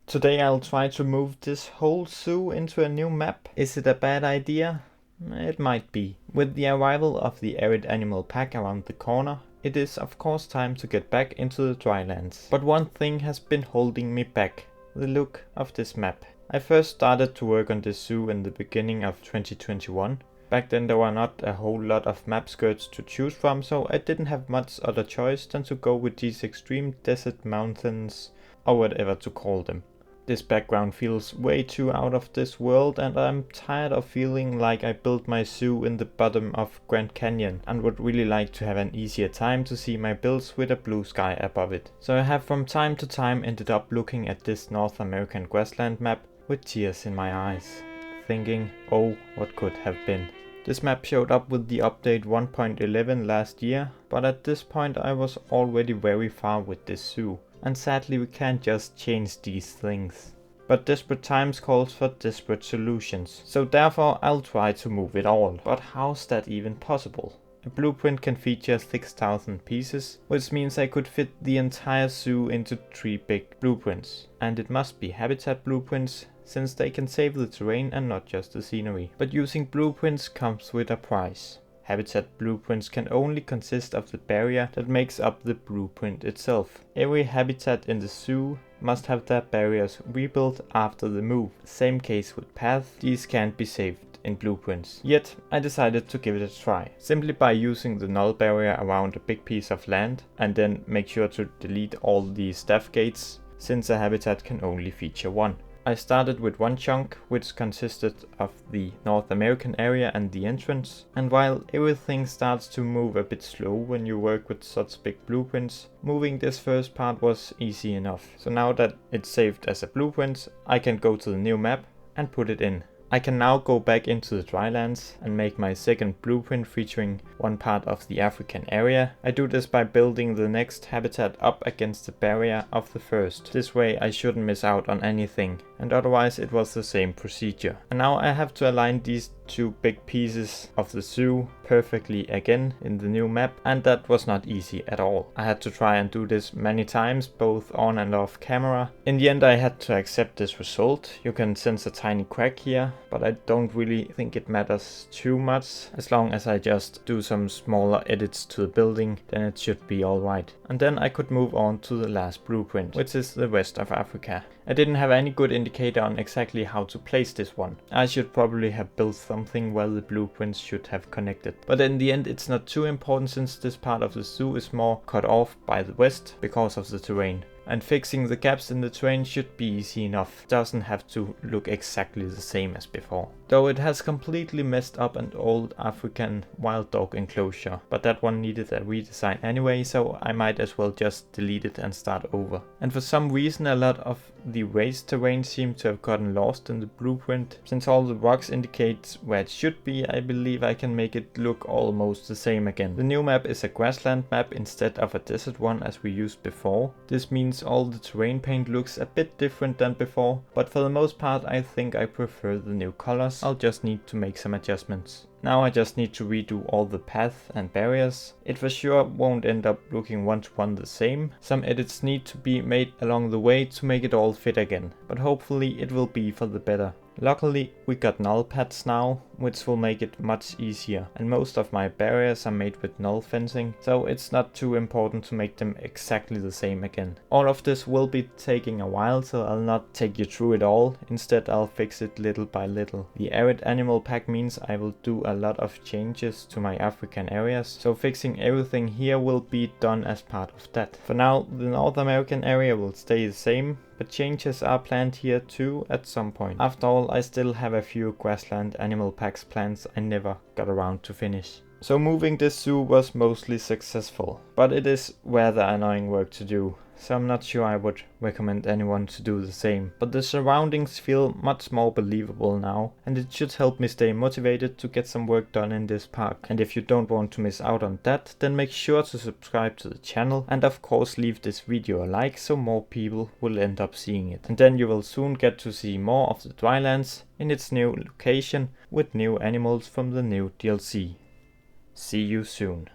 Today I'll try to move this whole zoo into a new map. Is it a bad idea? It might be. With the arrival of the Arid Animal Pack around the corner, it is of course time to get back into the Drylands. But one thing has been holding me back: the look of this map. I first started to work on this zoo in the beginning of 2021. Back then there were not a whole lot of map skirts to choose from, so I didn't have much other choice than to go with these extreme desert mountains, or whatever to call them. This background feels way too out of this world, and I'm tired of feeling like I built my zoo in the bottom of Grand Canyon and would really like to have an easier time to see my builds with a blue sky above it. So I have from time to time ended up looking at this North American grassland map with tears in my eyes, thinking, oh, what could have been. This map showed up with the update 1.11 last year, but at this point I was already very far with this zoo. And sadly we can't just change these things. But desperate times calls for desperate solutions, so therefore I'll try to move it all. But how's that even possible? A blueprint can feature 6,000 pieces, which means I could fit the entire zoo into 3 big blueprints. And it must be habitat blueprints, since they can save the terrain and not just the scenery. But using blueprints comes with a price. Habitat blueprints can only consist of the barrier that makes up the blueprint itself. Every habitat in the zoo must have their barriers rebuilt after the move. Same case with paths, these can't be saved in blueprints. Yet I decided to give it a try, simply by using the null barrier around a big piece of land and then make sure to delete all the staff gates, since a habitat can only feature 1. I started with 1 chunk, which consisted of the North American area and the entrance, and while everything starts to move a bit slow when you work with such big blueprints, moving this first part was easy enough. So now that it's saved as a blueprint, I can go to the new map and put it in. I can now go back into the Drylands and make my second blueprint featuring 1 part of the African area. I do this by building the next habitat up against the barrier of the first. This way I shouldn't miss out on anything, and otherwise it was the same procedure. And now I have to align these 2 big pieces of the zoo perfectly again in the new map, and that was not easy at all. I had to try and do this many times, both on and off camera. In the end I had to accept this result. You can sense a tiny crack here, but I don't really think it matters too much. As long as I just do some smaller edits to the building, then it should be alright. And then I could move on to the last blueprint, which is the rest of Africa. I didn't have any good indicator on exactly how to place this one. I should probably have built something where the blueprints should have connected. But in the end it's not too important, since this part of the zoo is more cut off by the west because of the terrain. And fixing the gaps in the terrain should be easy enough. It doesn't have to look exactly the same as before. Though it has completely messed up an old African wild dog enclosure, but that one needed a redesign anyway, so I might as well just delete it and start over. And for some reason a lot of the raised terrain seemed to have gotten lost in the blueprint. Since all the rocks indicate where it should be, I believe I can make it look almost the same again. The new map is a grassland map instead of a desert one as we used before. This means all the terrain paint looks a bit different than before, but for the most part I think I prefer the new colors. I'll just need to make some adjustments. Now I just need to redo all the paths and barriers. It for sure won't end up looking 1-to-1 the same. Some edits need to be made along the way to make it all fit again, but hopefully it will be for the better. Luckily we got null pads now, which will make it much easier, and most of my barriers are made with null fencing, so it's not too important to make them exactly the same again. All of this will be taking a while, so I'll not take you through it all. Instead I'll fix it little by little. The Arid Animal Pack means I will do a lot of changes to my African areas, so fixing everything here will be done as part of that. For now the North American area will stay the same, but changes are planned here too at some point. After all, I still have a few grassland animal packs plans I never got around to finish. So moving this zoo was mostly successful, but it is rather annoying work to do. So I'm not sure I would recommend anyone to do the same. But the surroundings feel much more believable now, and it should help me stay motivated to get some work done in this park. And if you don't want to miss out on that, then make sure to subscribe to the channel, and of course leave this video a like so more people will end up seeing it. And then you will soon get to see more of the Drylands in its new location with new animals from the new DLC. See you soon.